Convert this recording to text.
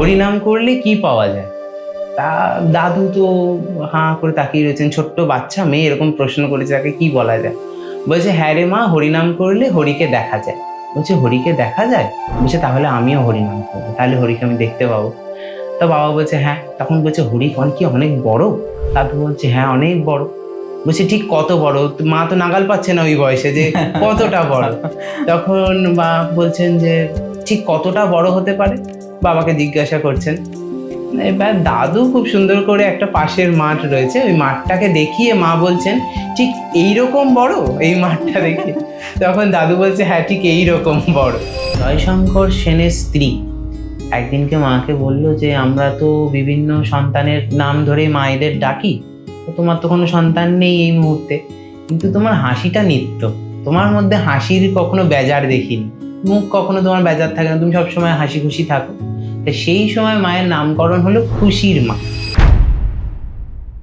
হরিনাম করলে কি পাওয়া যায়? তা দাদু তো হাঁ করে তাকিয়ে রয়েছেন, ছোট্ট বাচ্চা মেয়ে এরকম প্রশ্ন করেছে, তাকে কি বলা যায়? বলছে হ্যাঁ রে মা, হরিনাম করলে হরিকে দেখা যায়। বলছে হরিকে দেখা যায়? বলছে তাহলে আমিও হরিনাম করবো, তাহলে হরিকে আমি দেখতে পাবো। তো বাবা বলছে হ্যাঁ। তখন বলছে হরি কন কি অনেক বড়? দাদু বলছে হ্যাঁ অনেক বড়। বলছে ঠিক কত বড়? তো মা তো নাগাল পাচ্ছে না ওই বয়সে যে কতটা বড়। তখন মা বলছেন যে ঠিক কতটা বড় হতে পারে, বাবাকে জিজ্ঞাসা করছেন। এবার দাদু খুব সুন্দর করে একটা পাশের মাঠ রয়েছে, ওই মাঠটাকে দেখিয়ে মা বলছেন ঠিক এইরকম বড় এই মাঠটা দেখে। তখন দাদু বলছে হ্যাঁ ঠিক এইরকম বড়। জয়শঙ্কর সেনের স্ত্রী একদিনকে মাকে বলল যে আমরা তো বিভিন্ন সন্তানের নাম ধরে মায়েদের ডাকি, তো তোমার তো কোনো সন্তান নেই এই মুহূর্তে, কিন্তু তোমার হাসিটা নিত্য, তোমার মধ্যে হাসির কখনো বেজার দেখিনি, মুখ কখনো তোমার বেজার থাকে না, তুমি সবসময় হাসি খুশি থাকো। তো সেই সময় মায়ের নামকরণ হলো খুশির মা।